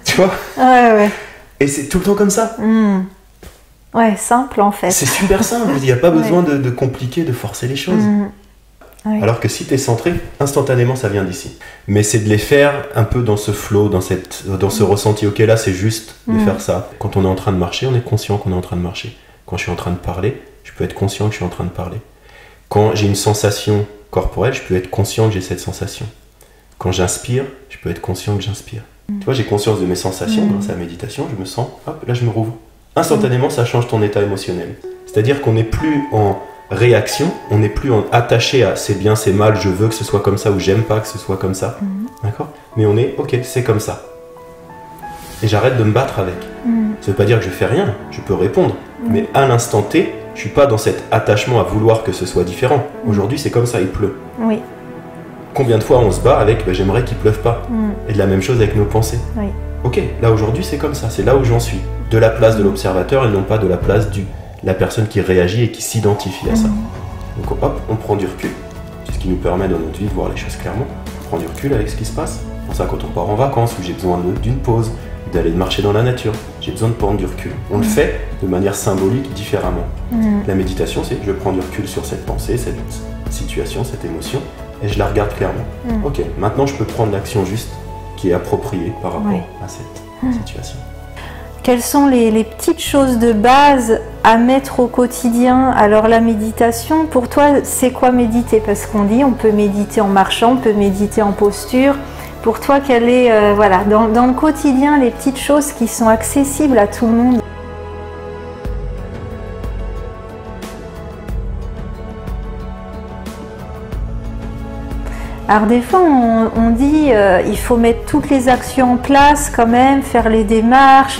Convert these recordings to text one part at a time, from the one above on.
Tu vois? Ouais. Et c'est tout le temps comme ça. Ouais, simple en fait. C'est super simple, il n'y a pas besoin de compliquer, de forcer les choses. Ouais. Alors que si tu es centré, instantanément ça vient d'ici. Mais c'est de les faire un peu dans ce flow, dans ce ressenti. Ok, là c'est juste de faire ça. Quand on est en train de marcher, on est conscient qu'on est en train de marcher. Quand je suis en train de parler, je peux être conscient que je suis en train de parler. Quand j'ai une sensation corporelle, je peux être conscient que j'ai cette sensation. Quand j'inspire, je peux être conscient que j'inspire. Tu vois, j'ai conscience de mes sensations grâce à la méditation, je me sens, hop, là je me rouvre. Instantanément, ça change ton état émotionnel. C'est-à-dire qu'on n'est plus en réaction, on n'est plus attaché à c'est bien, c'est mal, je veux que ce soit comme ça ou j'aime pas que ce soit comme ça. D'accord? Mais on est, ok, c'est comme ça. Et j'arrête de me battre avec. Ça veut pas dire que je fais rien, je peux répondre. Mais à l'instant T, je suis pas dans cet attachement à vouloir que ce soit différent. Aujourd'hui, c'est comme ça, il pleut. Oui. Combien de fois on se bat avec j'aimerais qu'il pleuve pas. Et de la même chose avec nos pensées. Oui. Ok, là aujourd'hui c'est comme ça, c'est là où j'en suis. De la place de l'observateur et non pas de la place de la personne qui réagit et qui s'identifie à ça. Donc hop, on prend du recul. C'est ce qui nous permet dans notre vie de voir les choses clairement. On prend du recul avec ce qui se passe. C'est pour ça quand on part en vacances où j'ai besoin d'une pause, d'aller marcher dans la nature, j'ai besoin de prendre du recul. On le fait de manière symbolique différemment. La méditation, c'est je prends du recul sur cette pensée, cette situation, cette émotion et je la regarde clairement. Ok, maintenant je peux prendre l'action juste qui est appropriée par rapport à cette situation. Quelles sont les petites choses de base à mettre au quotidien? Alors la méditation, pour toi, c'est quoi méditer? Parce qu'on dit on peut méditer en marchant, on peut méditer en posture. Pour toi, quelle est, dans le quotidien, les petites choses qui sont accessibles à tout le monde? Alors des fois on dit il faut mettre toutes les actions en place quand même, faire les démarches,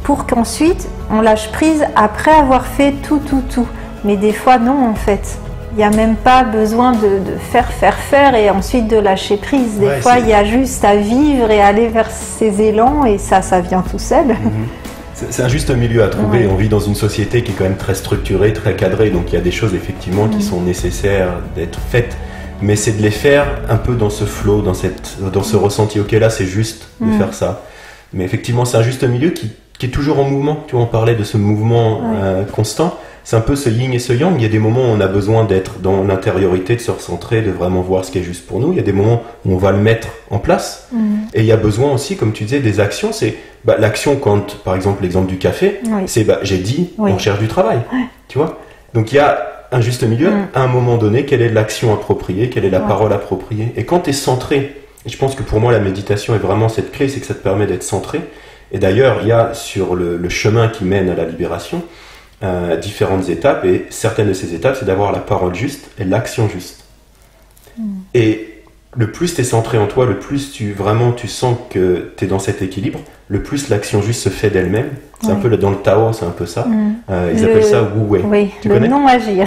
pour qu'ensuite on lâche prise après avoir fait tout. Mais des fois non en fait. Il n'y a même pas besoin de faire et ensuite de lâcher prise. Des fois il y a juste à vivre et aller vers ses élans et ça vient tout seul. C'est un juste milieu à trouver. On vit dans une société qui est quand même très structurée, très cadrée, donc il y a des choses effectivement qui sont nécessaires d'être faites. Mais c'est de les faire un peu dans ce flow, dans ce ressenti. Ok, là c'est juste de faire ça. Mais effectivement, c'est un juste milieu qui est toujours en mouvement. Tu vois, on parlait de ce mouvement constant. C'est un peu ce yin et ce yang. Il y a des moments où on a besoin d'être dans l'intériorité, de se recentrer, de vraiment voir ce qui est juste pour nous. Il y a des moments où on va le mettre en place. Et il y a besoin aussi, comme tu disais, des actions. C'est l'action quand, par exemple, l'exemple du café, c'est j'ai dit, on cherche du travail. Tu vois. Donc il y a un juste milieu, à un moment donné, quelle est l'action appropriée, quelle est la parole appropriée. Et quand tu es centré, et je pense que pour moi la méditation est vraiment cette clé, c'est que ça te permet d'être centré. Et d'ailleurs, il y a sur le chemin qui mène à la libération différentes étapes, et certaines de ces étapes, c'est d'avoir la parole juste et l'action juste. Et le plus tu es centré en toi, le plus tu sens que tu es dans cet équilibre, le plus l'action juste se fait d'elle-même. C'est un peu dans le Tao, c'est un peu ça. Ils appellent ça Wu Wei. Oui, tu le connais? non-agir.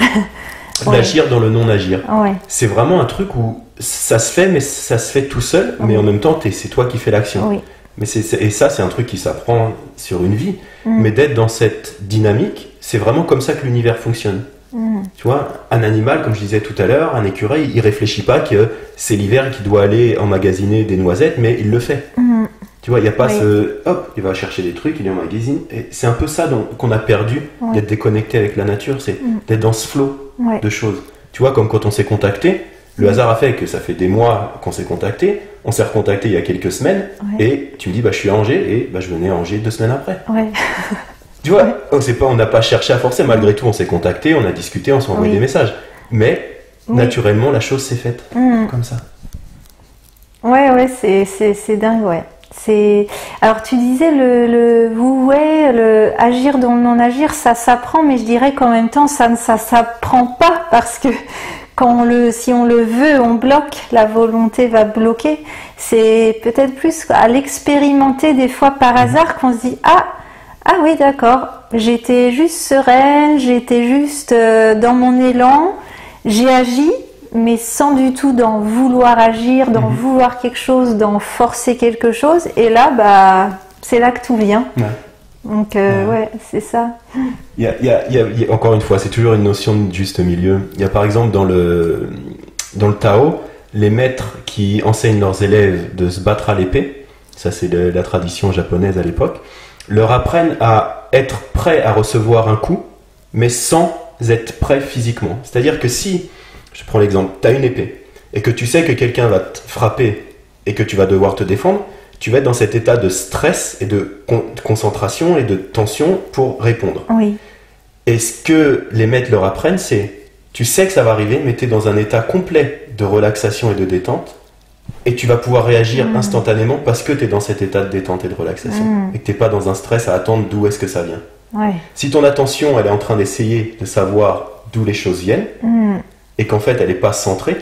L'agir dans le non-agir. C'est vraiment un truc où ça se fait, mais ça se fait tout seul, mais en même temps, c'est toi qui fais l'action. Mais et ça, c'est un truc qui s'apprend sur une vie. Mais d'être dans cette dynamique, c'est vraiment comme ça que l'univers fonctionne. Tu vois, un animal, comme je disais tout à l'heure, un écureuil, il réfléchit pas que c'est l'hiver qu'il doit aller emmagasiner des noisettes, mais il le fait. Tu vois, il n'y a pas hop, il va chercher des trucs, il emmagasine. Et c'est un peu ça qu'on a perdu, d'être déconnecté avec la nature, c'est d'être dans ce flot de choses. Tu vois, comme quand on s'est contacté, le hasard a fait que ça fait des mois qu'on s'est contacté, on s'est recontacté il y a quelques semaines, et tu me dis, je suis à Angers, et je venais à Angers 2 semaines après. Tu vois, on n'a pas cherché à forcer, malgré tout, on s'est contacté, on a discuté, on s'est envoyé des messages. Mais, naturellement, la chose s'est faite, comme ça. C'est dingue, Alors tu disais le agir dans le non-agir, ça s'apprend, mais je dirais qu'en même temps ça s'apprend pas, parce que si on le veut, on bloque, la volonté va bloquer. C'est peut-être plus à l'expérimenter des fois par hasard qu'on se dit ah oui d'accord, j'étais juste sereine, j'étais juste dans mon élan, j'ai agi, mais sans du tout d'en vouloir agir, d'en vouloir quelque chose, d'en forcer quelque chose. Et là, c'est là que tout vient. Donc, c'est ça. Il y a, encore une fois, c'est toujours une notion de juste milieu. Il y a par exemple dans le Tao, les maîtres qui enseignent leurs élèves de se battre à l'épée, ça c'est la tradition japonaise à l'époque, leur apprennent à être prêts à recevoir un coup, mais sans être prêts physiquement. C'est-à-dire que si, je prends l'exemple, tu as une épée, et que tu sais que quelqu'un va te frapper et que tu vas devoir te défendre, tu vas être dans cet état de stress et de concentration et de tension pour répondre. Oui. Et ce que les maîtres leur apprennent, c'est, tu sais que ça va arriver, mais tu es dans un état complet de relaxation et de détente, et tu vas pouvoir réagir instantanément parce que tu es dans cet état de détente et de relaxation, et que tu n'es pas dans un stress à attendre d'où est-ce que ça vient. Ouais. Si ton attention, elle est en train d'essayer de savoir d'où les choses viennent, et qu'en fait, elle n'est pas centrée,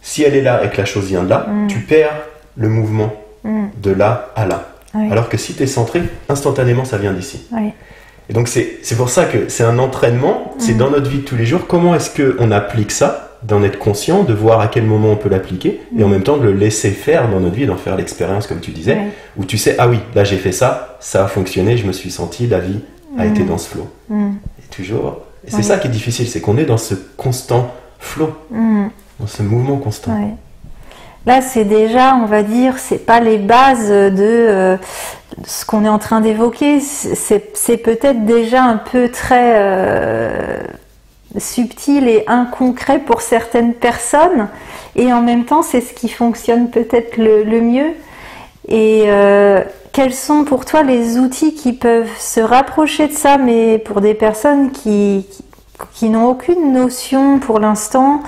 si elle est là et que la chose vient de là, tu perds le mouvement de là à là. Ouais. Alors que si tu es centré, instantanément, ça vient d'ici. Ouais. Et donc, c'est pour ça que c'est un entraînement, c'est dans notre vie de tous les jours. Comment est-ce qu'on applique ça, d'en être conscient, de voir à quel moment on peut l'appliquer, et en même temps de le laisser faire dans notre vie, d'en faire l'expérience, comme tu disais, où tu sais, ah oui, là j'ai fait ça, ça a fonctionné, je me suis senti, la vie a été dans ce flow. Et toujours. Et c'est ça qui est difficile, c'est qu'on est dans ce constant flow, dans ce mouvement constant. Ouais. Là, c'est déjà, on va dire, c'est pas les bases de ce qu'on est en train d'évoquer. C'est peut-être déjà un peu très subtil et inconcret pour certaines personnes. Et en même temps, c'est ce qui fonctionne peut-être le mieux. Et quels sont pour toi les outils qui peuvent se rapprocher de ça, mais pour des personnes qui n'ont aucune notion pour l'instant?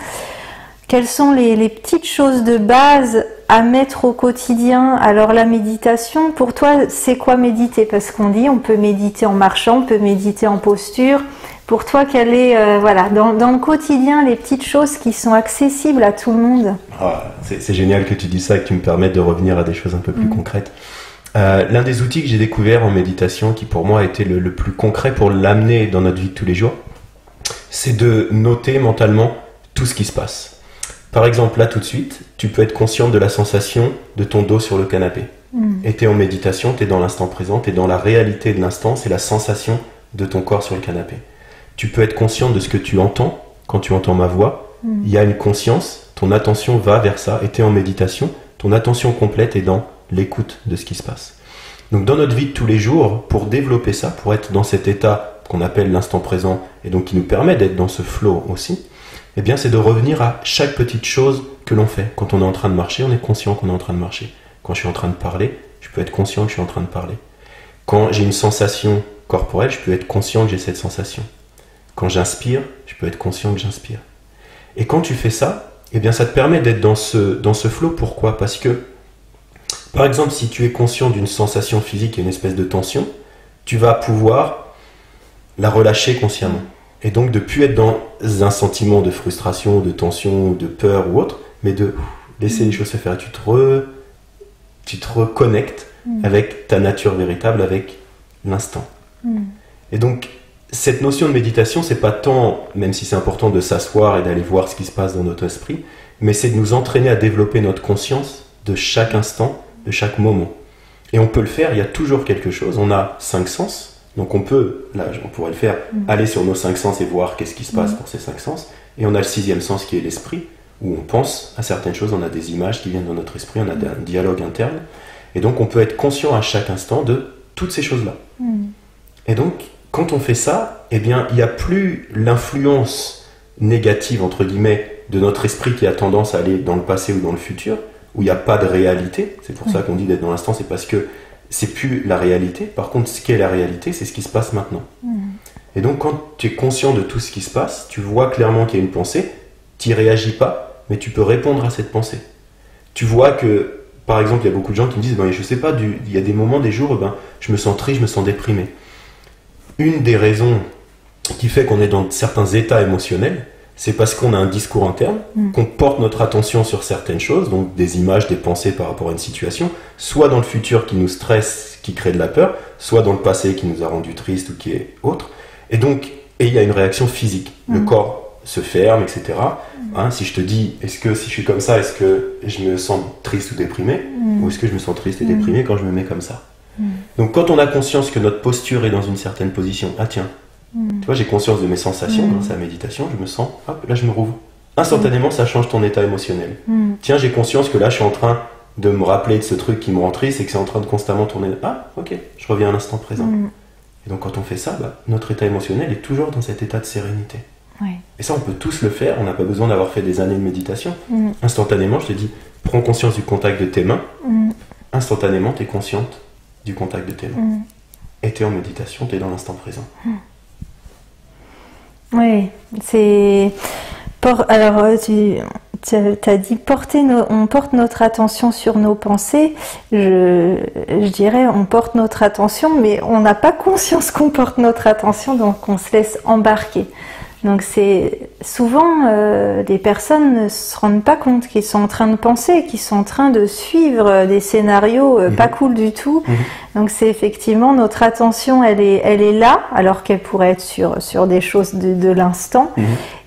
Quelles sont les petites choses de base à mettre au quotidien? Alors la méditation, pour toi, c'est quoi méditer? Parce qu'on dit on peut méditer en marchant, on peut méditer en posture. Pour toi, quelle est, voilà, dans le quotidien, les petites choses qui sont accessibles à tout le monde? C'est génial que tu dis ça et que tu me permettes de revenir à des choses un peu plus concrètes. L'un des outils que j'ai découvert en méditation, qui pour moi a été le plus concret pour l'amener dans notre vie de tous les jours, c'est de noter mentalement tout ce qui se passe. Par exemple, là tout de suite, tu peux être consciente de la sensation de ton dos sur le canapé. Et tu es en méditation, tu es dans l'instant présent, tu es dans la réalité de l'instant, c'est la sensation de ton corps sur le canapé. Tu peux être consciente de ce que tu entends quand tu entends ma voix. Il y a une conscience, ton attention va vers ça, et tu es en méditation, ton attention complète est dans l'écoute de ce qui se passe. Donc dans notre vie de tous les jours, pour développer ça, pour être dans cet état qu'on appelle l'instant présent, et donc qui nous permet d'être dans ce flow aussi, eh bien, c'est de revenir à chaque petite chose que l'on fait. Quand on est en train de marcher, on est conscient qu'on est en train de marcher. Quand je suis en train de parler, je peux être conscient que je suis en train de parler. Quand j'ai une sensation corporelle, je peux être conscient que j'ai cette sensation. Quand j'inspire, je peux être conscient que j'inspire. Et quand tu fais ça, eh bien, ça te permet d'être dans ce flow. Pourquoi? Parce que, par exemple, si tu es conscient d'une sensation physique et une espèce de tension, tu vas pouvoir la relâcher consciemment. Et donc de ne plus être dans un sentiment de frustration, de tension, de peur ou autre, mais de laisser les choses se faire. Tu te reconnectes avec ta nature véritable, avec l'instant. Et donc, cette notion de méditation, c'est pas tant, même si c'est important de s'asseoir et d'aller voir ce qui se passe dans notre esprit, mais c'est de nous entraîner à développer notre conscience de chaque instant, de chaque moment. Et on peut le faire, il y a toujours quelque chose. On a 5 sens. Donc on peut, là on pourrait le faire, aller sur nos 5 sens et voir qu'est-ce qui se passe pour ces 5 sens. Et on a le 6e sens qui est l'esprit, où on pense à certaines choses, on a des images qui viennent dans notre esprit, on a un dialogue interne. Et donc on peut être conscient à chaque instant de toutes ces choses-là. Et donc, quand on fait ça, eh bien, il n'y a plus l'influence négative, entre guillemets, de notre esprit qui a tendance à aller dans le passé ou dans le futur, où il n'y a pas de réalité. C'est pour ça qu'on dit d'être dans l'instant, c'est parce que c'est plus la réalité. Par contre, ce qui est la réalité, c'est ce qui se passe maintenant. Et donc, quand tu es conscient de tout ce qui se passe, tu vois clairement qu'il y a une pensée, tu n'y réagis pas, mais tu peux répondre à cette pensée. Tu vois que, par exemple, il y a beaucoup de gens qui me disent, je sais pas, il y a des moments, des jours, je me sens triste, je me sens déprimé. Une des raisons qui fait qu'on est dans certains états émotionnels, c'est parce qu'on a un discours interne, qu'on porte notre attention sur certaines choses, donc des images, des pensées par rapport à une situation, soit dans le futur qui nous stresse, qui crée de la peur, soit dans le passé qui nous a rendu triste ou qui est autre. Et donc, il y a une réaction physique. Le corps se ferme, etc. Si je te dis, si je suis comme ça, est-ce que je me sens triste ou déprimé, ou est-ce que je me sens triste et déprimé quand je me mets comme ça? Donc quand on a conscience que notre posture est dans une certaine position, tu vois, j'ai conscience de mes sensations dans sa méditation, je me sens, hop, là je me rouvre. Instantanément, ça change ton état émotionnel. Tiens, j'ai conscience que là je suis en train de me rappeler de ce truc qui me rend triste et que c'est en train de constamment tourner. Ah, ok, je reviens à l'instant présent. Et donc quand on fait ça, notre état émotionnel est toujours dans cet état de sérénité. Ouais. Et ça, on peut tous le faire, on n'a pas besoin d'avoir fait des années de méditation. Instantanément, je te dis, prends conscience du contact de tes mains. Instantanément, tu es consciente du contact de tes mains. Et tu es en méditation, tu es dans l'instant présent. Oui, c'est... Alors, tu as dit on porte notre attention sur nos pensées. Je dirais on porte notre attention, mais on n'a pas conscience qu'on porte notre attention, donc on se laisse embarquer. Donc c'est souvent des personnes ne se rendent pas compte qu'ils sont en train de penser, qu'ils sont en train de suivre des scénarios pas cool du tout. Donc c'est effectivement notre attention, elle est là, alors qu'elle pourrait être sur des choses de l'instant.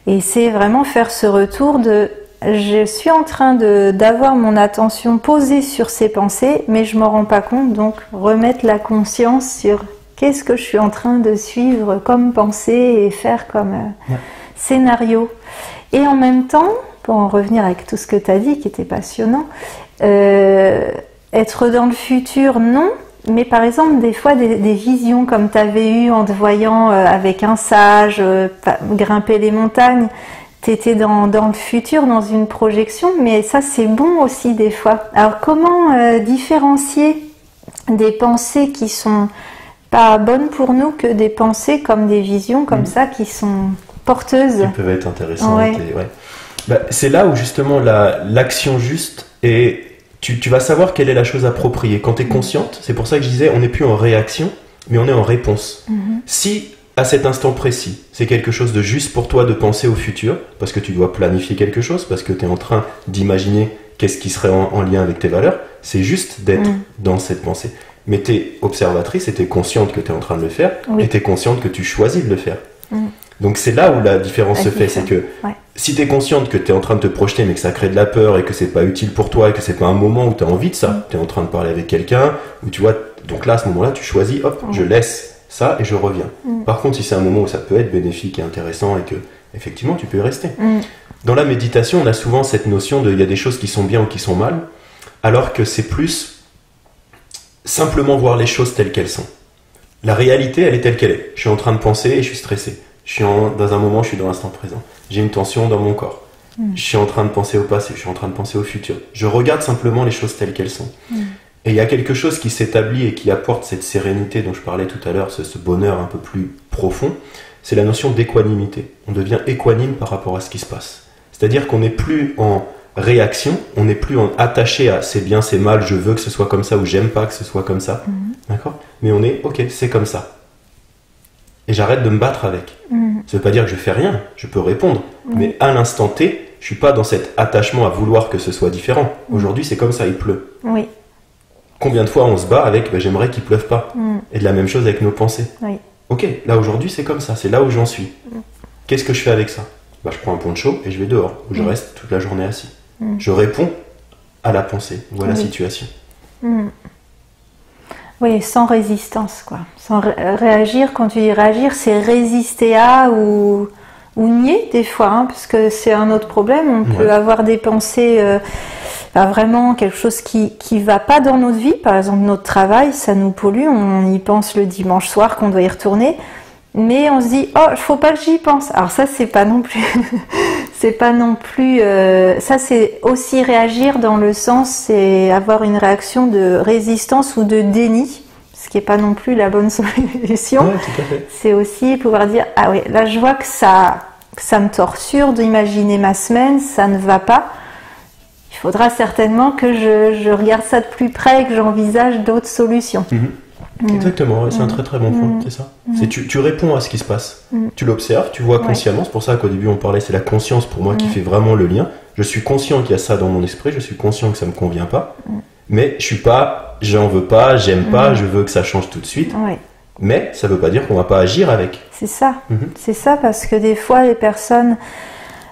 Et c'est vraiment faire ce retour de je suis en train d'avoir mon attention posée sur ces pensées, mais je m'en rends pas compte, donc remettre la conscience sur qu'est-ce que je suis en train de suivre comme pensée et faire comme scénario. Et en même temps, pour en revenir avec tout ce que tu as dit qui était passionnant, être dans le futur, non, mais par exemple des fois des visions comme tu avais eu en te voyant avec un sage, grimper les montagnes, tu étais dans le futur, dans une projection, mais ça c'est bon aussi des fois. Alors comment différencier des pensées qui sont pas bonnes pour nous que des pensées comme des visions comme ça qui sont porteuses. Qui peuvent être intéressantes. C'est là où justement l'action juste et tu vas savoir quelle est la chose appropriée. Quand tu es consciente, c'est pour ça que je disais on n'est plus en réaction, mais on est en réponse. Si à cet instant précis, c'est quelque chose de juste pour toi de penser au futur, parce que tu dois planifier quelque chose, parce que tu es en train d'imaginer qu'est-ce qui serait en lien avec tes valeurs, c'est juste d'être dans cette pensée. Mais tu es observatrice et tu es consciente que tu es en train de le faire, et tu es consciente que tu choisis de le faire. Donc c'est là où la différence se fait, c'est que si tu es consciente que tu es en train de te projeter mais que ça crée de la peur et que c'est pas utile pour toi et que c'est pas un moment où tu as envie de ça, tu es en train de parler avec quelqu'un, ou tu vois, donc là à ce moment-là tu choisis, hop, je laisse ça et je reviens. Par contre si c'est un moment où ça peut être bénéfique et intéressant et que effectivement tu peux y rester. Dans la méditation on a souvent cette notion de il y a des choses qui sont bien ou qui sont mal, alors que c'est plus simplement voir les choses telles qu'elles sont. La réalité elle est telle qu'elle est. Je suis en train de penser et je suis stressé. Dans un moment, je suis dans l'instant présent. J'ai une tension dans mon corps. Je suis en train de penser au passé, je suis en train de penser au futur. Je regarde simplement les choses telles qu'elles sont. Et il y a quelque chose qui s'établit et qui apporte cette sérénité dont je parlais tout à l'heure, ce bonheur un peu plus profond, c'est la notion d'équanimité. On devient équanime par rapport à ce qui se passe. C'est-à-dire qu'on n'est plus en réaction, on n'est plus attaché à c'est bien, c'est mal, je veux que ce soit comme ça ou j'aime pas que ce soit comme ça. D'accord ? Mais on est, ok, c'est comme ça. Et j'arrête de me battre avec. Ça veut pas dire que je fais rien, je peux répondre. Mais à l'instant T, je suis pas dans cet attachement à vouloir que ce soit différent. Aujourd'hui, c'est comme ça, il pleut. Combien de fois on se bat avec j'aimerais qu'il pleuve pas. Et de la même chose avec nos pensées. Ok, là aujourd'hui, c'est comme ça, c'est là où j'en suis. Qu'est-ce que je fais avec ça ? Je prends un poncho et je vais dehors, où je reste toute la journée assis. Je réponds à la pensée ou à la situation. Oui, sans résistance, quoi. Sans réagir, quand tu dis réagir, c'est résister à ou nier des fois, parce que c'est un autre problème. On peut avoir des pensées, vraiment quelque chose qui va pas dans notre vie. Par exemple, notre travail, ça nous pollue. On y pense le dimanche soir qu'on doit y retourner. Mais on se dit, oh, faut pas que j'y pense. Alors ça, c'est pas non plus... ça, c'est aussi réagir dans le sens, c'est avoir une réaction de résistance ou de déni, ce qui n'est pas non plus la bonne solution. Tout à fait. C'est aussi pouvoir dire, ah oui, là je vois que ça me torture d'imaginer ma semaine, ça ne va pas. Il faudra certainement que je regarde ça de plus près et que j'envisage d'autres solutions. Exactement, c'est un très très bon point, c'est ça. C'est tu réponds à ce qui se passe, tu l'observes, tu vois consciemment, c'est pour ça qu'au début on parlait, c'est la conscience pour moi qui fait vraiment le lien. Je suis conscient qu'il y a ça dans mon esprit, je suis conscient que ça me convient pas, mais je suis pas, j'en veux pas, j'aime pas, je veux que ça change tout de suite. Mais ça veut pas dire qu'on va pas agir avec. C'est ça, c'est ça, parce que des fois les personnes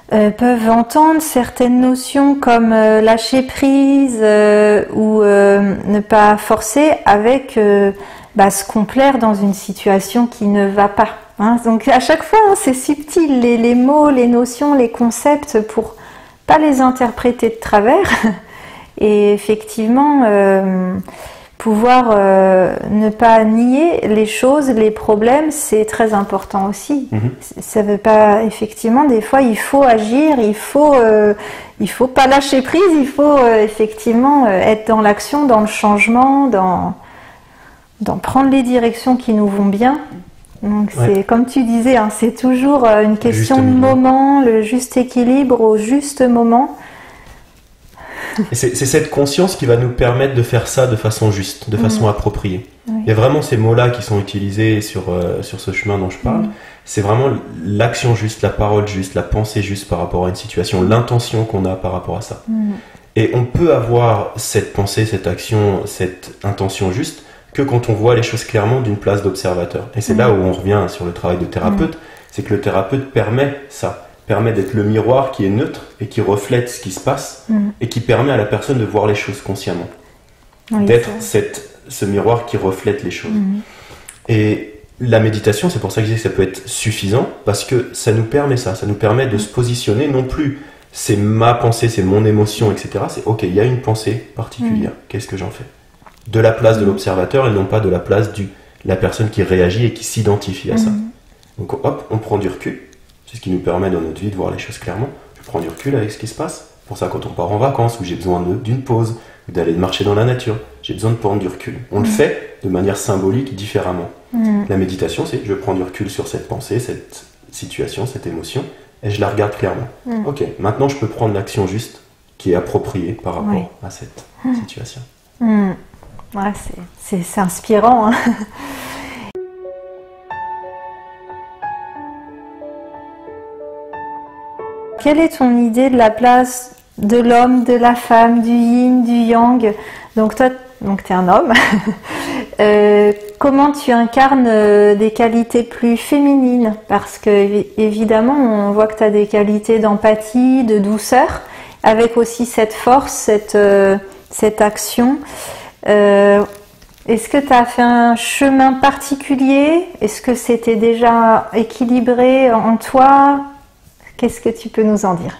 peuvent entendre certaines notions comme lâcher prise ou ne pas forcer avec se complaire dans une situation qui ne va pas. Donc à chaque fois, c'est subtil, les mots, les notions, les concepts, pour pas les interpréter de travers Et effectivement, pouvoir ne pas nier les choses, les problèmes, c'est très important aussi. Ça veut pas, effectivement, des fois, il faut agir, il faut pas lâcher prise, il faut effectivement être dans l'action, dans le changement, dans prendre les directions qui nous vont bien. Donc c'est comme tu disais, hein, c'est toujours une question de moment, le juste équilibre au juste moment. Et c'est cette conscience qui va nous permettre de faire ça de façon juste, de façon appropriée. Il y a vraiment ces mots-là qui sont utilisés sur ce chemin dont je parle. C'est vraiment l'action juste, la parole juste, la pensée juste par rapport à une situation, l'intention qu'on a par rapport à ça. Et on peut avoir cette pensée, cette action, cette intention juste que quand on voit les choses clairement d'une place d'observateur. Et c'est là où on revient sur le travail de thérapeute, c'est que le thérapeute permet ça, permet d'être le miroir qui est neutre et qui reflète ce qui se passe et qui permet à la personne de voir les choses consciemment. D'être ce miroir qui reflète les choses. Et la méditation, c'est pour ça que je dis que ça peut être suffisant, parce que ça nous permet ça nous permet de se positionner, non plus c'est ma pensée, c'est mon émotion, etc. C'est ok, il y a une pensée particulière, qu'est-ce que j'en fais? De la place de l'observateur et non pas de la place de la personne qui réagit et qui s'identifie à ça. Donc hop, on prend du recul, c'est ce qui nous permet dans notre vie de voir les choses clairement. Je prends du recul avec ce qui se passe. Pour ça, quand on part en vacances, où j'ai besoin d'une pause, d'aller marcher dans la nature, j'ai besoin de prendre du recul. On le fait de manière symbolique, différemment. La méditation, c'est je prends du recul sur cette pensée, cette situation, cette émotion, et je la regarde clairement. Ok, maintenant je peux prendre l'action juste qui est appropriée par rapport à cette situation. Ouais, c'est inspirant. Hein. Quelle est ton idée de la place de l'homme, de la femme, du yin, du yang? Donc toi, tu es un homme. Comment tu incarnes des qualités plus féminines? Parce que évidemment, on voit que tu as des qualités d'empathie, de douceur, avec aussi cette force, cette action. Est-ce que tu as fait un chemin particulier? Est-ce que c'était déjà équilibré en toi? Qu'est-ce que tu peux nous en dire?